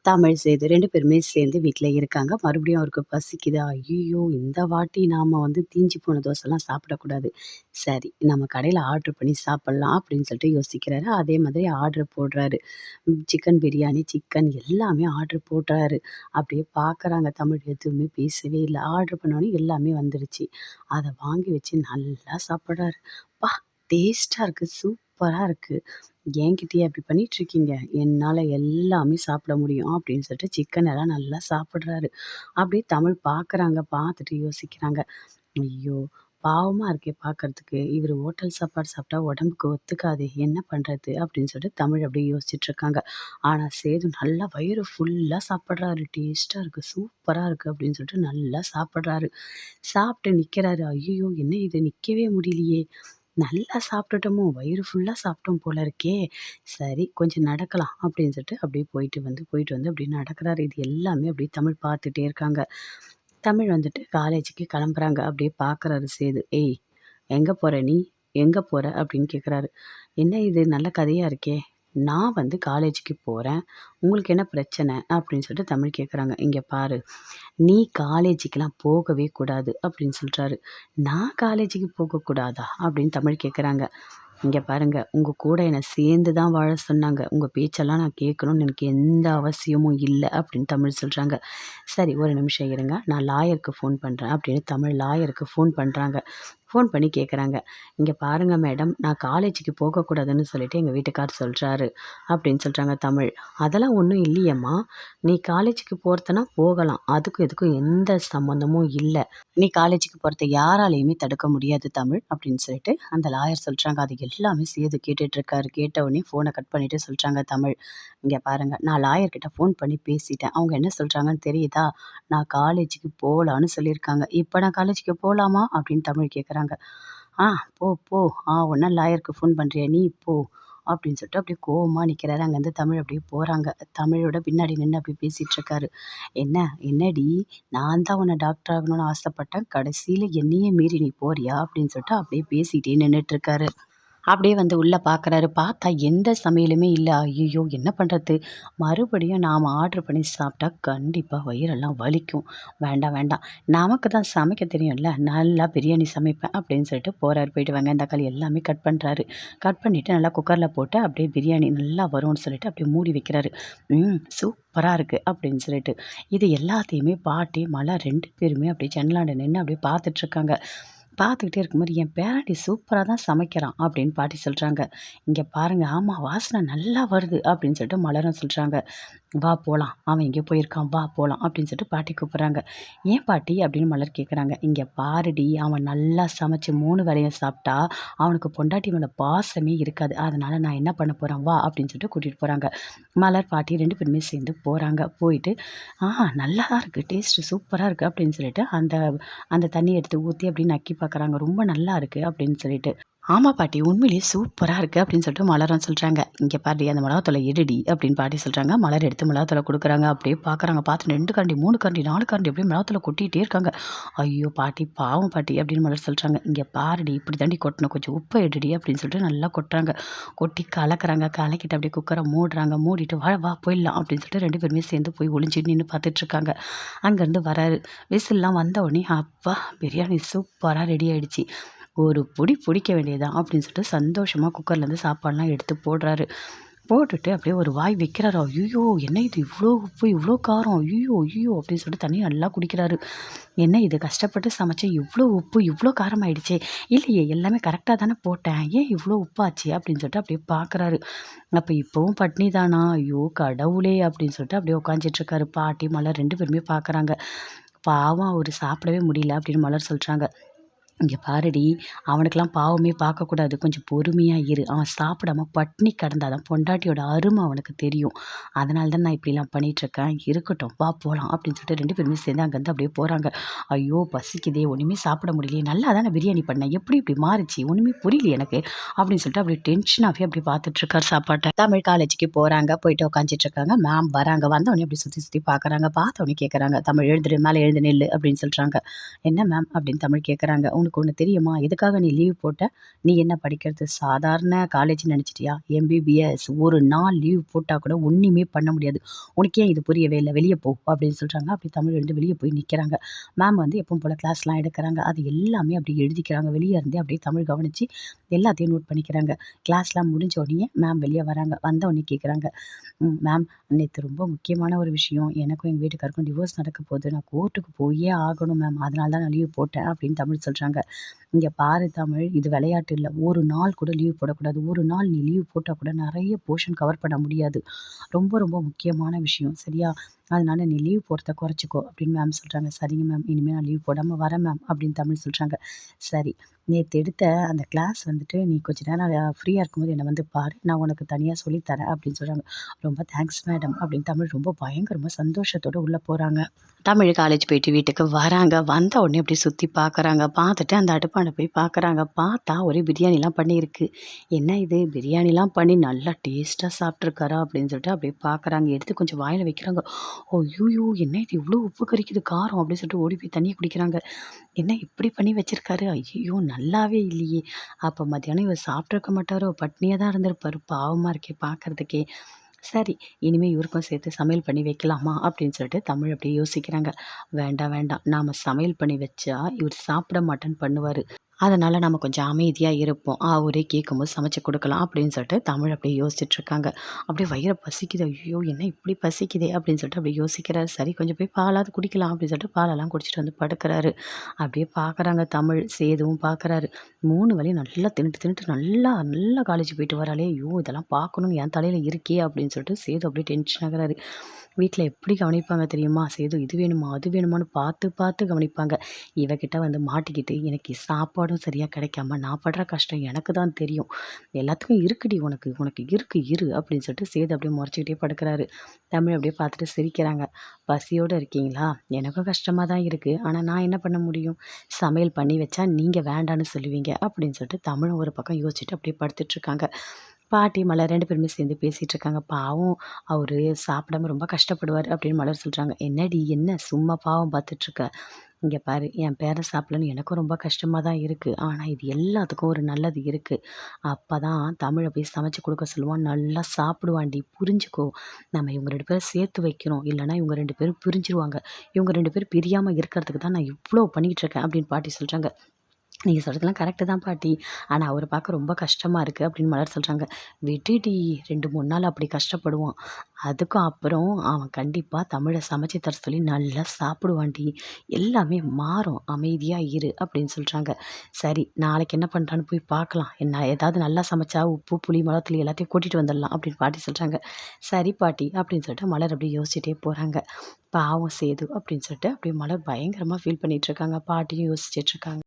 தமிழ் சேது 2 பேருமே சேர்ந்து வீட்ல இருக்காங்க. மறுபடியும் அவருக்கு பசிக்குது. ஐய்யய்யோ! இந்த வாட்டி நாம தீஞ்சு போன தோசைலாம் சாப்பிடக்கூடாது. சரி நம்ம கடையில ஆர்டர் பண்ணி சாப்பிடலாம் அப்படின்னு சொல்லிட்டு யோசிக்கிறாரு. அதே மாதிரி ஆர்டர் போடுறாரு. சிக்கன் பிரியாணி, சிக்கன் எல்லாமே ஆர்டர் போடுறாரு. அப்படியே பார்க்குறாங்க தமிழ் எதுவுமே பேசவே இல்ல. ஆர்டர் பண்ணோனே எல்லாமே வந்துருச்சு. அத வாங்கி வச்சு நல்லா சாப்பிடுறாரு. அப்பா! டேஸ்ட்டா இருக்கு. சூப்பரா இருக்கு. "ஏன்கிட்டயா இப்படி பண்ணிட்டுருக்கீங்க? என்னால எல்லாமே சாப்பிட முடியும்." அப்படின்னு சொல்லிட்டு சிக்கன் எல்லாம் நல்லா சாப்பிடுறாரு. அப்படியே தமிழ் பார்க்குறாங்க. பார்த்துட்டு யோசிக்கிறாங்க. ஐயோ! பாவமா இருக்கே பார்க்கறதுக்கு. இவரு ஹோட்டல் சாப்பாடு சாப்பிட்டா உடம்புக்கு ஒத்துக்காதே! என்ன பண்றது? அப்படின்னு சொல்லிட்டு தமிழ் அப்படியே யோசிச்சுட்டு இருக்காங்க. ஆனா சேது நல்லா வயிறு ஃபுல்லா சாப்பிடுறாரு. டேஸ்ட்டா இருக்கு, சூப்பரா இருக்கு அப்படின்னு சொல்லிட்டு நல்லா சாப்பிடுறாரு. சாப்பிட்டு நிக்கிறாரு. ஐய்யயோ! என்ன இது நிக்கவே முடியலையே! நல்லா சாப்பிட்டுட்டோமோ! வயிறு ஃபுல்லா சாப்பிட்டோம் போல இருக்கே! சரி கொஞ்சம் நடக்கலாம் அப்படின்னு சொல்லிட்டு அப்படியே போயிட்டு வந்து அப்படியே நடக்குறாரு. இது எல்லாமே அப்படியே தமிழ் பார்த்துட்டே இருக்காங்க. தமிழ் காலேஜுக்கு கிளம்புறாங்க. அப்படியே பார்க்குறாரு சேது. "ஏய்! எங்க போற நீ? எங்க போற?" அப்படின்னு கேட்குறாரு. "என்ன இது நல்ல கதையா இருக்கே! நான் காலேஜுக்கு போறேன். உங்களுக்கு என்ன பிரச்சனை?" அப்படின்னு சொல்லிட்டு தமிழ் கேட்குறாங்க. "இங்க பாரு, நீ காலேஜுக்குலாம் போகவே கூடாது." அப்படின்னு சொல்றாரு. "நான் காலேஜுக்கு போகக்கூடாதா?" அப்படின்னு தமிழ் கேட்குறாங்க. "இங்க பாருங்க, உங்க கூட என்ன சேர்ந்து தான் வாழ சொன்னாங்க. உங்க பேச்செல்லாம் நான் கேட்கணும்னு எனக்கு எந்த அவசியமும் இல்ல." அப்படின்னு தமிழ் சொல்றாங்க. "சரி ஒரு நிமிஷம் இருங்க. நான் லாயருக்கு ஃபோன் பண்றேன்." அப்படின்னு தமிழ் லாயருக்கு ஃபோன் பண்றாங்க. ஃபோன் பண்ணி கேட்குறாங்க. "இங்க பாருங்க மேடம், நான் காலேஜுக்கு போகக்கூடாதுன்னு சொல்லிட்டு எங்க வீட்டுக்காரர் சொல்றாரு." அப்படின்னு சொல்றாங்க தமிழ். "அதெல்லாம் ஒண்ணும் இல்லையேம்மா. நீ காலேஜுக்கு போறதுன்னா போகலாம். அதுக்கும் இதுக்கும் எந்த சம்மந்தமும் இல்ல. நீ காலேஜுக்கு போறத யாராலயுமே தடுக்க முடியாது தமிழ்." அப்படின்னு சொல்லிட்டு அந்த லாயர் சொல்றாங்க. அது எல்லாமே சேது கேட்டுட்டு இருக்காரு. கேட்ட உடனே ஃபோன கட் பண்ணிட்டு சொல்றாங்க தமிழ். "இங்க பாருங்க, நான் லாயர்கிட்ட ஃபோன் பண்ணி பேசிட்டேன். அவங்க என்ன சொல்றாங்கன்னு தெரியுதா? நான் காலேஜுக்கு போலான்னு சொல்லியிருக்காங்க. இப்ப நான் காலேஜுக்கு போலாமா?" அப்படின்னு தமிழ் கேட்குறாங்க. "ஆ போ, போ. உடனே லாயருக்கு ஃபோன் பண்றியா? நீ போ." அப்படின்னு சொல்லிட்டு அப்படியே கோவமா நிக்கிறாரு. அங்கேருந்து தமிழ் அப்படியே போறாங்க. தமிழோட பின்னாடி நின்னு அப்படியே பேசிட்டு இருக்காரு. என்னடி நான் தான் உன்ன டாக்டர் ஆகணும்னு ஆசைப்பட்டேன். கடைசியில என்னையே மீறி நீ போறியா? அப்படின்னு சொல்லிட்டு அப்படியே பேசிட்டே நின்னுட்டு இருக்காரு. அப்படியே உள்ள பார்க்குறாரு. பார்த்தா எந்த சமையலுமே இல்ல. ஐய்யய்யோ! என்ன பண்றது? மறுபடியும் நாம ஆர்டர் பண்ணி சாப்பிட்டா கண்டிப்பா வயிறெல்லாம் வலிக்கும். வேண்டாம், வேண்டாம். நமக்கு தான் சமைக்க தெரியும்ல. நல்லா பிரியாணி சமைப்பேன் அப்படின்னு சொல்லிட்டு போறாரு. போயிட்டு வெங்காயம், தக்காளி எல்லாமே கட் பண்றாரு. கட் பண்ணிட்டு நல்லா குக்கர்ல போட்டு அப்படியே பிரியாணி நல்லா வரும்னு சொல்லிட்டு அப்படியே மூடி வைக்கிறாரு. சூப்பரா இருக்கு அப்படின்னு சொல்லிட்டு. இது எல்லாத்தையுமே பாட்டி, மலா 2 பேருமே அப்படியே ஜன்னலாண்ட நின்னு அப்படியே பார்த்துட்டு இருக்காங்க. பார்த்துக்கிட்டே இருக்கும்போது, "என் பேரன்டி சூப்பரா தான் சமைக்கிறான்." அப்படின்னு பாட்டி சொல்றாங்க. "இங்க பாருங்க, ஆமா வாசனை நல்லா வருது." அப்படின்னு சொல்லிட்டு மலரும் சொல்றாங்க. "வா போலாம். அவன் எங்கேயோ போயிருக்கான். வா போலாம்." அப்படின்னு சொல்லிட்டு பாட்டி கூப்பிடுறாங்க. "ஏன் பாட்டி?" அப்படின்னு மலர் கேட்குறாங்க. "இங்க பாருடி, அவன் நல்லா சமைச்சு 3 வேளையும் சாப்பிட்டா, அவனுக்கு பொண்டாட்டி மேல பாசமே இருக்காது. அதனால நான் என்ன பண்ண போறேன், வா." அப்படின்னு சொல்லிட்டு கூட்டிட்டு போறாங்க. மலர், பாட்டி 2 பேருமே சேர்ந்து போறாங்க. போயிட்டு, நல்லா தான் இருக்கு. டேஸ்ட்டு சூப்பரா இருக்கு." அப்படின்னு சொல்லிட்டு அந்த அந்த தண்ணிய எடுத்து ஊத்தி அப்படியே நக்கி பார்க்குறாங்க. "ரொம்ப நல்லா இருக்கு." அப்படின்னு சொல்லிட்டு. "ஆமா பாட்டி, உண்மையிலேயே சூப்பரா இருக்கு." அப்படின்னு சொல்லிட்டு மலரும் சொல்றாங்க. "இங்க பாருடி அந்த மிளகாத்தூள எடுடி." அப்படின்னு பாட்டி சொல்றாங்க. மலர் எடுத்து மிளகாத்தூள குடுக்குறாங்க. அப்படியே பார்க்குறாங்க. பார்த்துட்டு 2 கரண்டி, 3 கரண்டி, 4 கரண்டி அப்படியே மிளகாத்தூள கொட்டிட்டே இருக்காங்க. "ஐயோ! பாட்டி பாவம் பாட்டி." அப்படின்னு மலர் சொல்றாங்க. "இங்க பாருடி, இப்படி தாண்டி கொட்டணும். கொஞ்சம் உப்ப எடுடி." அப்படின்னு சொல்லிட்டு நல்லா கொட்டுறாங்க. கொட்டி கலக்குறாங்க. கலக்கிட்டு அப்படியே குக்கர மூடுறாங்க. மூடிட்டு, "வா வா போயிடலாம்." அப்படின்னு சொல்லிட்டு 2 பேருமே சேர்ந்து போய் ஒளிஞ்சு நின்னு பார்த்துட்டு இருக்காங்க. அங்கேருந்து வராரு. விசில்லாம் வந்த உடனே, "அப்பா! பிரியாணி சூப்பரா ரெடி ஆயிடுச்சு. ஒரு புடி புடிக்க வேண்டியது தான்." அப்படின்னு சொல்லிட்டு சந்தோஷமா குக்கர்லேருந்து சாப்பாடுலாம் எடுத்து போடுறாரு. போட்டுட்டு அப்படியே ஒரு வாய் வைக்கிறாரு. ஐய்யயோ! என்ன இது இவ்ளோ உப்பு, இவ்ளோ காரம். ஐய்யயோ! ஐய்யயோ! அப்படின்னு சொல்லிட்டு தண்ணீய நல்லா குடிக்கிறாரு. என்ன இது கஷ்டப்பட்டு சமைச்சேன். இவ்ளோ உப்பு, இவ்ளோ காரம் ஆயிடுச்சே. இல்லையே எல்லாமே கரெக்ட்டா தானே போட்டேன். ஏன் இவ்ளோ உப்பாச்சு? அப்படின்னு சொல்லிட்டு அப்படியே பார்க்குறாரு. அப்ப இப்பவும் பட்னி தானா? ஐயோ கடவுளே! அப்படின்னு சொல்லிட்டு அப்படியே உட்காந்துட்டு இருக்காரு. பாட்டி, மலர் 2 பேருமே பார்க்குறாங்க. பாவம் அவரு சாப்பிடவே முடியல அப்படின்னு மலர் சொல்றாங்க. "இங்க பாருடி, அவனுக்கெல்லாம் பாவமே பார்க்கக்கூடாது. கொஞ்சம் பொறுமையா இரு. அவன் சாப்பிடாம பட்னி கிடந்தா தான் பொண்டாட்டியோட அரும அவனுக்கு தெரியும். அதனால தான் நான் இப்படிலாம் பண்ணிட்டுருக்கேன். இருக்கட்டும் வா போலாம்." அப்படின்னு சொல்லிட்டு 2 பேருமே சேர்ந்து அங்கேருந்து அப்படியே போறாங்க. "ஐயோ! பசிக்குதே, ஒண்ணுமே சாப்பிட முடியலையே. நல்லா தானே பிரியாணி பண்ணேன். எப்படி இப்படி மாறுச்சு? ஒண்ணுமே புரியலையே எனக்கு." அப்படின்னு சொல்லிட்டு அப்படியே டென்ஷனாவே அப்படியே பார்த்துட்டுருக்காரு சாப்பாட்ட. தமிழ் காலேஜுக்கு போறாங்க. போயிட்டு உட்காந்துட்டு இருக்காங்க. மேம் வராங்க. வந்தவுடனே அப்படியே சுத்தி சுத்தி பார்க்குறாங்க. பார்த்தவுடனே கேட்குறாங்க. "தமிழ் எழுந்துரு, மேல எழுந்து நில்லு." அப்படின்னு சொல்றாங்க. "என்ன மேம்?" அப்படின்னு தமிழ் கேட்குறாங்க. உனக்கு ஒண்ணு தெரியுமா? எதுக்காக நீ லீவ் போட்ட? நீ என்ன படிக்கிறது சாதாரண காலேஜ் நெனச்சுட்டியா? எம்பிபிஎஸ். ஒரு நாள் லீவ் போட்டா கூட ஒண்ணுமே பண்ண முடியாது. உனக்கு ஏன் இது புரியவே இல்ல? வெளிய போ" அப்படின்னு சொல்றாங்க. அப்படி தமிழ் வந்து வெளிய போய் நிக்கிறாங்க. மேம் வந்து எப்பவும் போல கிளாஸ்லாம் எடுக்குறாங்க. அது எல்லாமே அப்படியே எழுதிக்கிறாங்க. வெளிய இருந்தே அப்படியே தமிழ் கவனிச்சு எல்லாத்தையும் நோட் பண்ணிக்கிறாங்க. கிளாஸ்லாம் முடிஞ்ச உடனே மேம் வெளிய வராங்க. வந்த உடனே கேட்குறாங்க, மேம் நேத்து ரொம்ப முக்கியமான ஒரு விஷயம். எனக்கும் எங்க வீட்டுக்காருக்கும் டிவோர்ஸ் நடக்க போகுது. நான் கோர்ட்டுக்கு போயே ஆகணும் மேம். அதனால தான் நான் லீவ் போட்டேன்" அப்படின்னு தமிழ் சொல்றாங்க. "இங்க பாரு தமிழ், இது விளையாட்டு இல்ல. ஒரு நாள் கூட லீவ் போடக்கூடாது. ஒரு நாள் நீ லீவ் போட்டா கூட நெறைய போர்ஷன் கவர் பண்ண முடியாது. ரொம்ப ரொம்ப முக்கியமான விஷயம். சரியா? அதனால நீ லீவ் போடுறத குறைச்சுக்கோ" அப்படின்னு மேம் சொல்றாங்க. "சரிங்க மேம். இனிமே நான் லீவ் போடாம வரேன் மேம்" அப்படின்னு தமிழ் சொல்றாங்க. "சரி, நேத்து எடுத்த அந்த கிளாஸ் வந்துட்டு நீ கொஞ்ச நேரம் ஃப்ரீயா இருக்கும்போது என்ன வந்து பாரு. நான் உனக்கு தனியா சொல்லி தரேன்" அப்படின்னு சொல்றாங்க. "ரொம்ப தேங்க்ஸ் மேடம்" அப்படின்னு தமிழ் ரொம்ப பயங்கரமா சந்தோஷத்தோட உள்ள போறாங்க. தமிழ் காலேஜ் போயிட்டு வீட்டுக்கு வராங்க. வந்த உடனே அப்படியே சுத்தி பார்க்குறாங்க. பார்த்துட்டு அந்த அடுப்பாண்ட போய் பார்க்குறாங்க. பார்த்தா ஒரே பிரியாணிலாம் பண்ணியிருக்கு. "என்ன இது பிரியாணிலாம் பண்ணி நல்லா டேஸ்ட்டா சாப்பிட்டுருக்காரா?" அப்படின்னு சொல்லிட்டு அப்படியே பார்க்குறாங்க. எடுத்து கொஞ்சம் வாயில வைக்கிறாங்க. "ஐய்யய்யோ! என்ன இது இவ்ளோ உப்பு கரிக்குது, காரம்" அப்படின்னு சொல்லிட்டு ஓடி போய் தண்ணீய குடிக்கிறாங்க. "என்ன இப்படி பண்ணி வச்சிருக்காரு? ஐய்யய்யோ! நல்லாவே இல்லையே! அப்ப மத்தியானம் இவர் சாப்பிட்டுருக்க மாட்டாரோ? பட்னியா தான் இருந்திருப்பாரு. பாவமா இருக்கே பார்க்கறதுக்கே. சரி, இனிமே இவருக்கும் சேர்த்து சமையல் பண்ணி வைக்கலாமா?" அப்படின்னு சொல்லிட்டு தமிழ் அப்படியே யோசிக்கிறாங்க. "வேண்டாம், வேண்டாம். நாம சமையல் பண்ணி வச்சா இவர் சாப்பிட மாட்டேன்னு பண்ணுவாரு. அதனால நம்ம கொஞ்சம் அமைதியா இருப்போம். அவரே கேட்கும்போது சமைச்சு குடுக்கலாம்" அப்படின்னு சொல்லிட்டு தமிழ் அப்படியே யோசிச்சுட்டு இருக்காங்க. அப்படியே வயிறு பசிக்குது. "ஐயோ! என்ன இப்படி பசிக்குதே!" அப்படின்னு சொல்லிட்டு அப்படியே யோசிக்கிறாரு. சரி கொஞ்சம் போய் பாலாவது குடிக்கலாம் அப்படின்னு சொல்லிட்டு பாலெல்லாம் குடிச்சிட்டு வந்து படுக்குறாரு. அப்படியே பார்க்குறாங்க தமிழ். சேதுவும் பார்க்குறாரு. 3 வேளையும் நல்லா தின்னுட்டு தின்னுட்டு நல்லா நல்லா காலேஜ் போயிட்டு வராளே! ஐயோ! இதெல்லாம் பார்க்கணும்னு என் தலையில இருக்கே அப்படின்னு சொல்லிட்டு சேது அப்படியே டென்ஷன் ஆகுறாரு. வீட்ல எப்படி கவனிப்பாங்க தெரியுமா? சேது இது வேணுமா? அது வேணுமான்னு பார்த்து பார்த்து கவனிப்பாங்க. இவகிட்ட வந்து மாட்டிக்கிட்டு எனக்கு சாப்பாடும் சரியா கிடைக்காம நான் படுற கஷ்டம் எனக்கு தான் தெரியும். எல்லாத்துக்கும் இருக்குடி உனக்கு, உனக்கு இருக்கு இரு அப்படின்னு சொல்லிட்டு சேது அப்படியே முறைச்சுக்கிட்டே படுக்குறாரு. தமிழ் அப்படியே பார்த்துட்டு சிரிக்கிறாங்க. "பசியோட இருக்கீங்களா? எனக்கும் கஷ்டமா தான் இருக்கு. ஆனா நான் என்ன பண்ண முடியும்? சமையல் பண்ணி வச்சா நீங்க வேண்டான்னு சொல்லுவீங்க" அப்படின்னு சொல்லிட்டு தமிழும் ஒரு பக்கம் யோசிச்சுட்டு அப்படியே படுத்துட்டு இருக்காங்க. பாட்டி, மலர் 2 பேருமே சேர்ந்து பேசிட்டு இருக்காங்க. "பாவம் அவரு சாப்பிடாம ரொம்ப கஷ்டப்படுவாரு" அப்படின்னு மலர் சொல்றாங்க. "என்னடி என்ன சும்மா பாவம் பார்த்துட்ருக்க? இங்க பாரு என் பேரன் சாப்பிடலன்னு எனக்கும் ரொம்ப கஷ்டமா தான் இருக்கு. ஆனா இது எல்லாத்துக்கும் ஒரு நல்லது இருக்கு. அப்பதான் தமிழ போய் சமைச்சு குடுக்க சொல்லுவான். நல்லா சாப்பிடுவான்டி புரிஞ்சுக்கோ. நம்ம இவங்க 2 பேரும் சேர்த்து வைக்கிறோம். இல்லன்னா இவங்க 2 பேரும் பிரிஞ்சுருவாங்க. இவங்க 2 பேரும் பிரியாம இருக்கிறதுக்கு தான் நான் இவ்ளோ பண்ணிட்டு இருக்கேன்" அப்படின்னு பாட்டி சொல்றாங்க. "நீங்க சொல்றதெல்லாம் கரெக்ட்டு தான் பாட்டி. ஆனா அவர பார்க்க ரொம்ப கஷ்டமா இருக்கு" அப்படின்னு மலர் சொல்றாங்க. "விடுடி 2, 3 நாள் அப்படி கஷ்டப்படுவான். அதுக்கும் அப்புறம் அவன் கண்டிப்பா தமிழ சமைச்சு தர சொல்லி நல்லா சாப்பிடுவான்டி. எல்லாமே மாறும். அமைதியா இரு" அப்படின்னு சொல்றாங்க. "சரி நாளைக்கு என்ன பண்றான்னு போய் பார்க்கலாம். என்ன ஏதாவது நல்லா சமைச்சா உப்பு, புளி, மிளகாத்தூள் எல்லாத்தையும் கூட்டிட்டு வந்துடலாம்" அப்படின்னு பாட்டி சொல்றாங்க. "சரி பாட்டி" அப்படின்னு சொல்லிட்டு மலர் அப்படியே யோசிச்சுட்டே போறாங்க. பாவம் சேது அப்படின்னு சொல்லிட்டு அப்படியே மலர் பயங்கரமா ஃபீல் பண்ணிட்டு இருக்காங்க. பாட்டியும் யோசிச்சுட்டு இருக்காங்க.